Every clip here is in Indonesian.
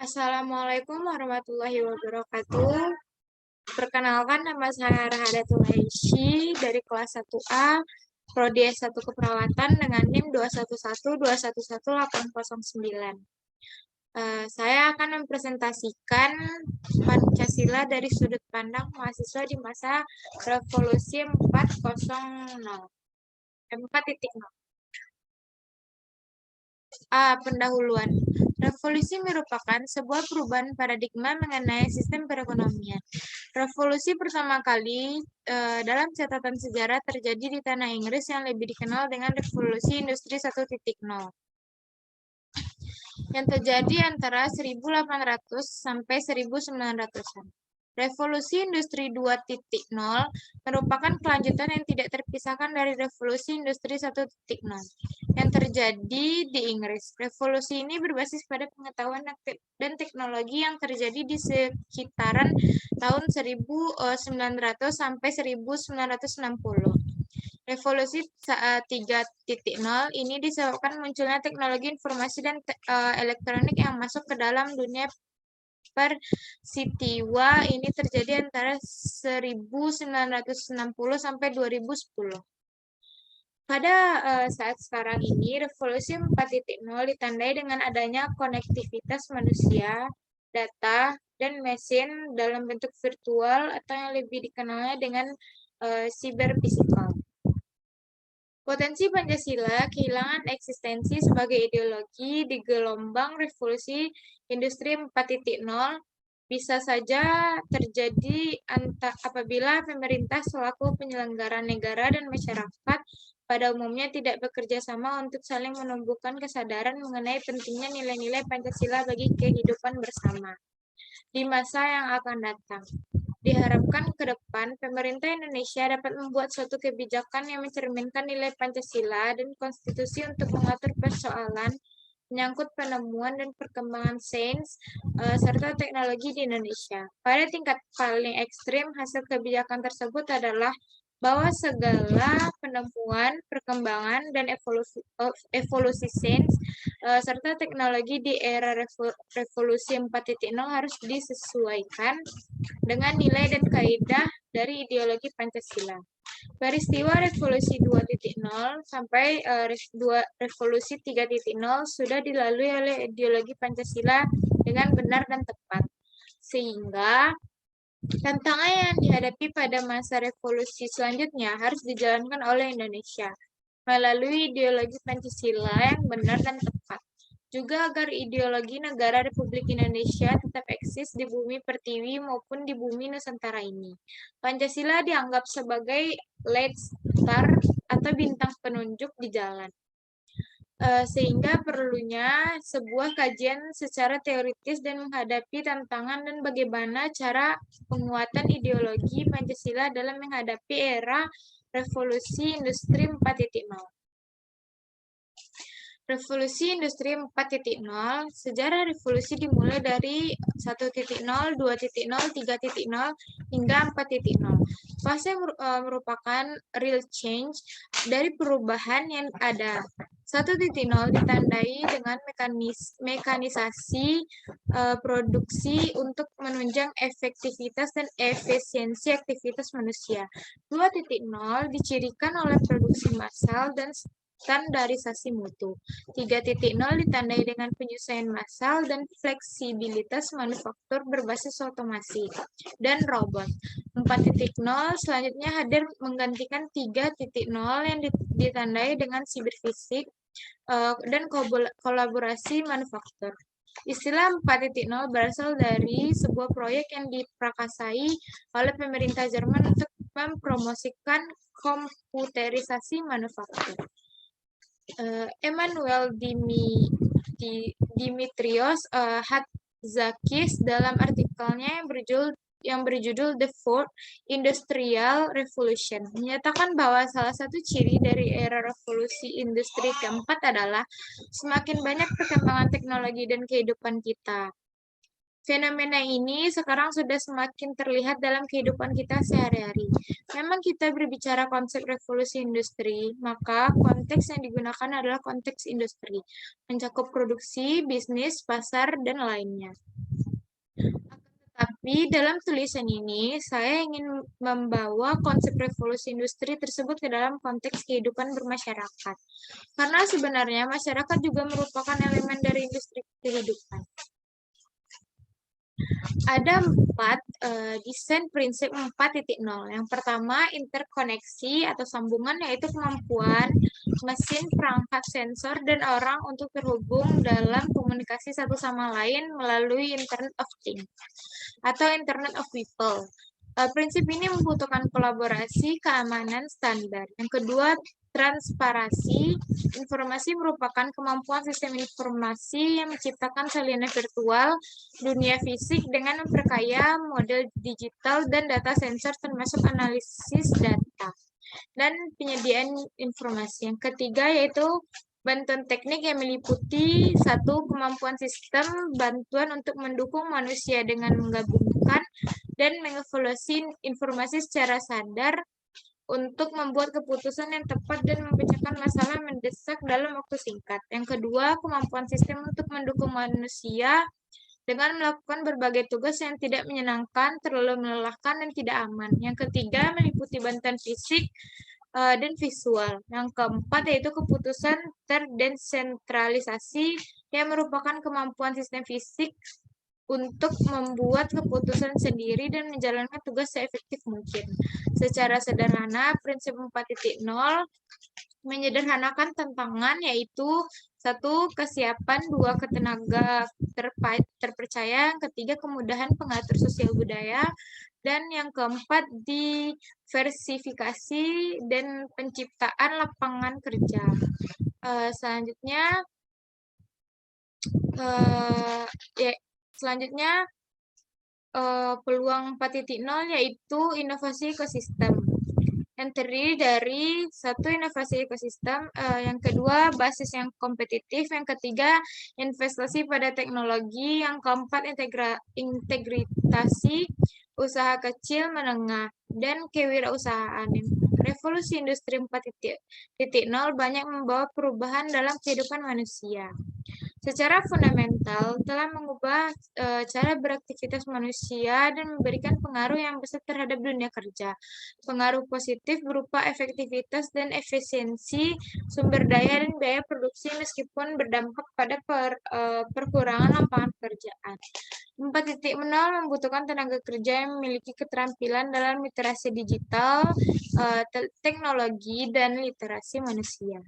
Assalamualaikum warahmatullahi wabarakatuh. Perkenalkan, nama saya Rahadatul Haisy dari kelas 1A, Prodi S1 Keperawatan dengan NIM 211211809. Saya akan mempresentasikan Pancasila dari sudut pandang mahasiswa di masa Revolusi 4.0. Pendahuluan. Revolusi merupakan sebuah perubahan paradigma mengenai sistem perekonomian. Revolusi pertama kali dalam catatan sejarah terjadi di tanah Inggris yang lebih dikenal dengan Revolusi Industri 1.0 yang terjadi antara 1800 sampai 1900-an. Revolusi Industri 2.0 merupakan kelanjutan yang tidak terpisahkan dari Revolusi Industri 1.0 yang terjadi di Inggris. Revolusi ini berbasis pada pengetahuan dan teknologi yang terjadi di sekitaran tahun 1900 sampai 1960. Revolusi 3.0 ini disebabkan munculnya teknologi informasi dan elektronik yang masuk ke dalam dunia peristiwa ini terjadi antara 1960 sampai 2010. Pada saat sekarang ini, Revolusi 4.0 ditandai dengan adanya konektivitas manusia, data, dan mesin dalam bentuk virtual atau yang lebih dikenalnya dengan cyberphysical. Potensi Pancasila kehilangan eksistensi sebagai ideologi di gelombang Revolusi Industri 4.0 bisa saja terjadi apabila pemerintah selaku penyelenggara negara dan masyarakat pada umumnya tidak bekerja sama untuk saling menumbuhkan kesadaran mengenai pentingnya nilai-nilai Pancasila bagi kehidupan bersama di masa yang akan datang. Diharapkan ke depan, pemerintah Indonesia dapat membuat suatu kebijakan yang mencerminkan nilai Pancasila dan konstitusi untuk mengatur persoalan menyangkut penemuan dan perkembangan sains serta teknologi di Indonesia. Pada tingkat paling ekstrim, hasil kebijakan tersebut adalah bahwa segala penemuan, perkembangan, dan evolusi sains serta teknologi di era Revolusi 4.0 harus disesuaikan dengan nilai dan kaidah dari ideologi Pancasila. Peristiwa Revolusi 2.0 sampai Revolusi 3.0 sudah dilalui oleh ideologi Pancasila dengan benar dan tepat. Sehingga tantangan yang dihadapi pada masa revolusi selanjutnya harus dijalankan oleh Indonesia melalui ideologi Pancasila yang benar dan tepat. Juga agar ideologi negara Republik Indonesia tetap eksis di bumi pertiwi maupun di bumi Nusantara ini. Pancasila dianggap sebagai lead star atau bintang penunjuk di jalan. Sehingga perlunya sebuah kajian secara teoritis dan menghadapi tantangan dan bagaimana cara penguatan ideologi Pancasila dalam menghadapi era Revolusi Industri 4.0. Revolusi Industri 4.0, sejarah revolusi dimulai dari 1.0, 2.0, 3.0, hingga 4.0. Fase merupakan real change dari perubahan yang ada. 1.0 ditandai dengan mekanisasi produksi untuk menunjang efektivitas dan efisiensi aktivitas manusia. 2.0 dicirikan oleh produksi massal dan standarisasi mutu. 3.0 ditandai dengan penyusuan massal dan fleksibilitas manufaktur berbasis otomasi dan robot. 4.0 selanjutnya hadir menggantikan 3.0 yang ditandai dengan siberfisik dan kolaborasi manufaktur. Istilah 4.0 berasal dari sebuah proyek yang diprakarsai oleh pemerintah Jerman untuk mempromosikan komputerisasi manufaktur. Emmanuel Dimitrios Hatzakis dalam artikelnya yang berjudul The Fourth Industrial Revolution menyatakan bahwa salah satu ciri dari era revolusi industri keempat adalah semakin banyak perkembangan teknologi dan kehidupan kita. Fenomena ini sekarang sudah semakin terlihat dalam kehidupan kita sehari-hari. Memang kita berbicara konsep revolusi industri, maka konteks yang digunakan adalah konteks industri, mencakup produksi, bisnis, pasar, dan lainnya. Tapi dalam tulisan ini, saya ingin membawa konsep revolusi industri tersebut ke dalam konteks kehidupan bermasyarakat. Karena sebenarnya masyarakat juga merupakan elemen dari industri kehidupan. Ada 4 desain prinsip 4.0. Yang pertama, interkoneksi atau sambungan, yaitu kemampuan mesin, perangkat, sensor, dan orang untuk terhubung dalam komunikasi satu sama lain melalui Internet of Things atau Internet of People. Prinsip ini membutuhkan kolaborasi, keamanan, standar. Yang kedua, transparansi. Informasi merupakan kemampuan sistem informasi yang menciptakan salinan virtual dunia fisik dengan memperkaya model digital dan data sensor termasuk analisis data dan penyediaan informasi. Yang ketiga yaitu bantuan teknik yang meliputi satu, kemampuan sistem bantuan untuk mendukung manusia dengan menggabungkan dan mengevaluasi informasi secara sadar untuk membuat keputusan yang tepat dan memecahkan masalah mendesak dalam waktu singkat. Yang kedua, kemampuan sistem untuk mendukung manusia dengan melakukan berbagai tugas yang tidak menyenangkan, terlalu melelahkan, dan tidak aman. Yang ketiga, meliputi bantuan fisik dan visual. Yang keempat, yaitu keputusan terdesentralisasi yang merupakan kemampuan sistem fisik untuk membuat keputusan sendiri dan menjalankan tugas seefektif mungkin. Secara sederhana, prinsip 4.0 menyederhanakan tantangan yaitu satu, kesiapan, dua, ketenaga terpercaya, yang ketiga, kemudahan pengatur sosial budaya, dan yang keempat, diversifikasi dan penciptaan lapangan kerja. Selanjutnya, peluang 4.0 yaitu inovasi ekosistem yang terdiri dari satu, inovasi ekosistem, yang kedua basis yang kompetitif, yang ketiga investasi pada teknologi, yang keempat integrasi usaha kecil menengah dan kewirausahaan. Revolusi industri 4.0 banyak membawa perubahan dalam kehidupan manusia. Secara fundamental telah mengubah cara beraktivitas manusia dan memberikan pengaruh yang besar terhadap dunia kerja. Pengaruh positif berupa efektivitas dan efisiensi sumber daya dan biaya produksi meskipun berdampak pada perkurangan lapangan pekerjaan. 4.0 membutuhkan tenaga kerja yang memiliki keterampilan dalam literasi digital, teknologi, dan literasi manusia.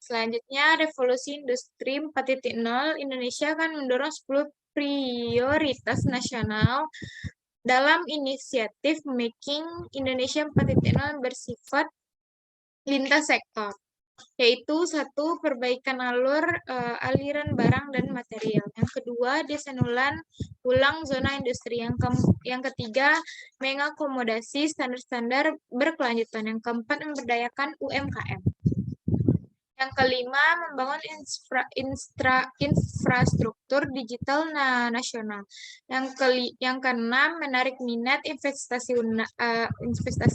Selanjutnya, revolusi industri 4.0, Indonesia akan mendorong 10 prioritas nasional dalam inisiatif Making Indonesia 4.0 bersifat lintas sektor, yaitu satu, perbaikan aliran barang dan material. Yang kedua, desain ulang zona industri. Yang ketiga, mengakomodasi standar-standar berkelanjutan. Yang keempat, memberdayakan UMKM. Yang kelima, membangun infrastruktur digital nasional. Yang keenam, menarik minat investasi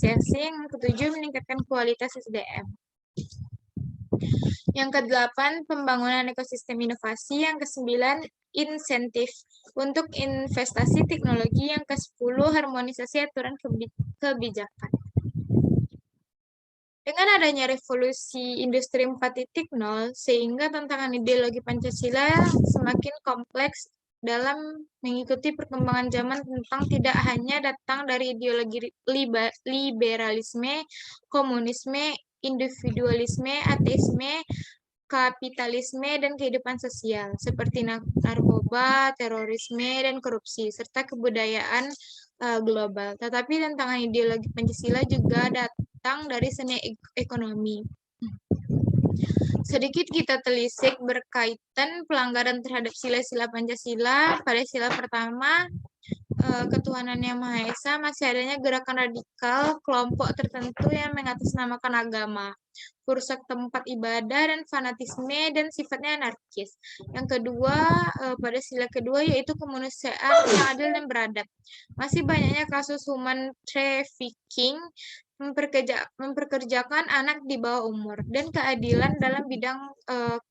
asing. Yang ketujuh, meningkatkan kualitas SDM. Yang kedelapan, pembangunan ekosistem inovasi. Yang kesembilan, insentif untuk investasi teknologi. Yang kesepuluh, harmonisasi aturan kebijakan. Dengan adanya revolusi industri 4.0, sehingga tantangan ideologi Pancasila semakin kompleks dalam mengikuti perkembangan zaman tentang tidak hanya datang dari ideologi liberalisme, komunisme, individualisme, ateisme, kapitalisme, dan kehidupan sosial, seperti narkoba, terorisme, dan korupsi, serta kebudayaan global. Tetapi tantangan ideologi Pancasila juga datang dari seni ekonomi. Sedikit kita telisik berkaitan pelanggaran terhadap sila-sila Pancasila. Pada sila pertama, ketuhanan yang Maha Esa, masih adanya gerakan radikal kelompok tertentu yang mengatasnamakan agama, merusak tempat ibadah dan fanatisme dan sifatnya anarkis. Yang kedua, pada sila kedua yaitu kemanusiaan yang adil dan beradab. Masih banyaknya kasus human trafficking, memperkerjakan anak di bawah umur, dan keadilan dalam bidang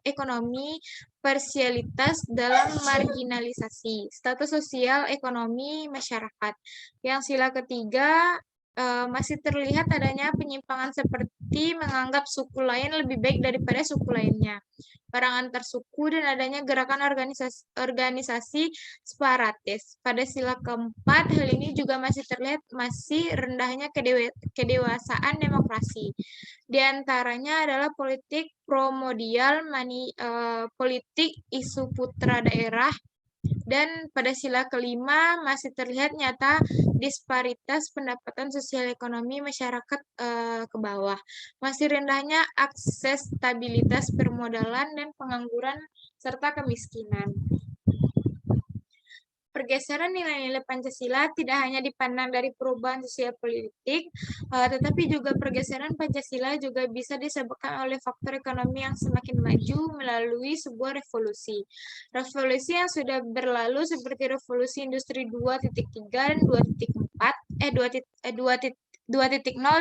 ekonomi, parsialitas dalam marginalisasi, status sosial ekonomi masyarakat. Yang sila ketiga, masih terlihat adanya penyimpangan seperti menganggap suku lain lebih baik daripada suku lainnya, perang antar suku, dan adanya gerakan organisasi separatis. Pada sila keempat, hal ini juga masih terlihat masih rendahnya kedewasaan demokrasi. Di antaranya adalah politik primordial, politik isu putra daerah, dan pada sila kelima masih terlihat nyata disparitas pendapatan sosial ekonomi masyarakat ke bawah. Masih rendahnya akses stabilitas permodalan dan pengangguran serta kemiskinan. Pergeseran nilai-nilai Pancasila tidak hanya dipandang dari perubahan sosial politik, tetapi juga pergeseran Pancasila juga bisa disebabkan oleh faktor ekonomi yang semakin maju melalui sebuah revolusi. Revolusi yang sudah berlalu seperti revolusi industri 2.3 dan 2.0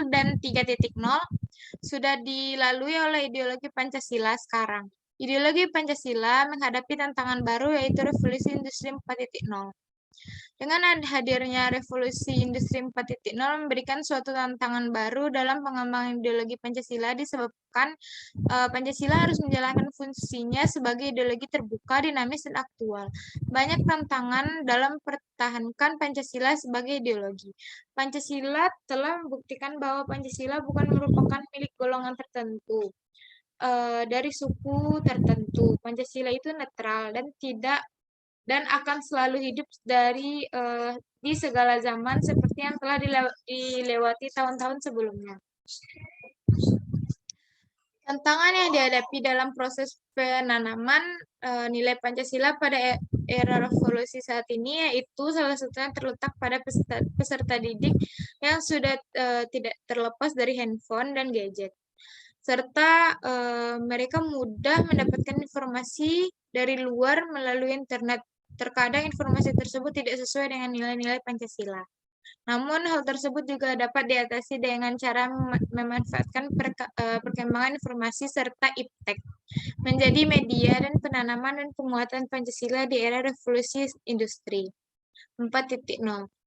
dan 3.0 sudah dilalui oleh ideologi Pancasila sekarang. Ideologi Pancasila menghadapi tantangan baru yaitu revolusi industri 4.0. Dengan hadirnya revolusi industri 4.0 memberikan suatu tantangan baru dalam pengembangan ideologi Pancasila disebabkan Pancasila harus menjalankan fungsinya sebagai ideologi terbuka, dinamis, dan aktual. Banyak tantangan dalam mempertahankan Pancasila sebagai ideologi. Pancasila telah membuktikan bahwa Pancasila bukan merupakan milik golongan tertentu dari suku tertentu. Pancasila itu netral dan tidak dan akan selalu hidup di segala zaman seperti yang telah dilewati tahun-tahun sebelumnya. Tantangan yang dihadapi dalam proses penanaman nilai Pancasila pada era revolusi saat ini yaitu salah satunya terletak pada peserta didik yang sudah tidak terlepas dari handphone dan gadget, serta mereka mudah mendapatkan informasi dari luar melalui internet. Terkadang informasi tersebut tidak sesuai dengan nilai-nilai Pancasila. Namun, hal tersebut juga dapat diatasi dengan cara memanfaatkan perkembangan informasi serta iptek menjadi media dan penanaman dan penguatan Pancasila di era revolusi industri 4.0.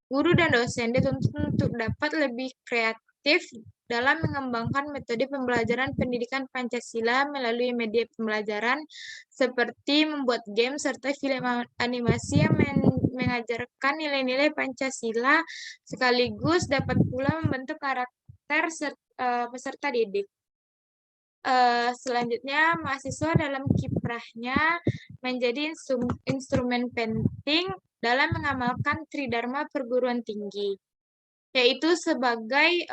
Guru dan dosen dituntut untuk dapat lebih kreatif dalam mengembangkan metode pembelajaran pendidikan Pancasila melalui media pembelajaran seperti membuat game serta film animasi yang mengajarkan nilai-nilai Pancasila sekaligus dapat pula membentuk karakter peserta didik. Selanjutnya, mahasiswa dalam kiprahnya menjadi instrumen penting dalam mengamalkan Tridharma perguruan tinggi, yaitu sebagai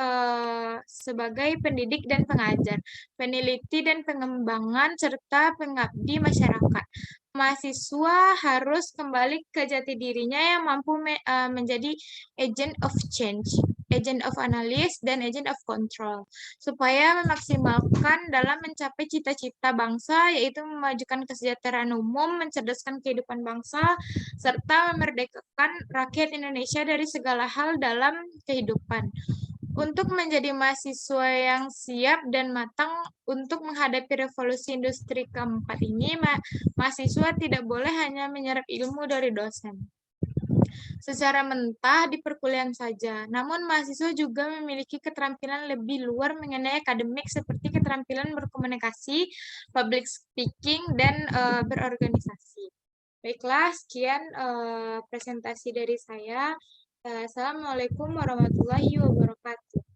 pendidik dan pengajar, peneliti dan pengembangan, serta pengabdi masyarakat. Mahasiswa harus kembali ke jati dirinya yang mampu menjadi agent of change, agent of analysis, dan agent of control, supaya memaksimalkan dalam mencapai cita-cita bangsa, yaitu memajukan kesejahteraan umum, mencerdaskan kehidupan bangsa, serta memerdekakan rakyat Indonesia dari segala hal dalam kehidupan. Untuk menjadi mahasiswa yang siap dan matang untuk menghadapi revolusi industri keempat ini, mahasiswa tidak boleh hanya menyerap ilmu dari dosen secara mentah di perkuliahan saja. Namun, mahasiswa juga memiliki keterampilan lebih luar mengenai akademik seperti keterampilan berkomunikasi, public speaking, dan berorganisasi. Baiklah, sekian presentasi dari saya. Assalamualaikum warahmatullahi wabarakatuh.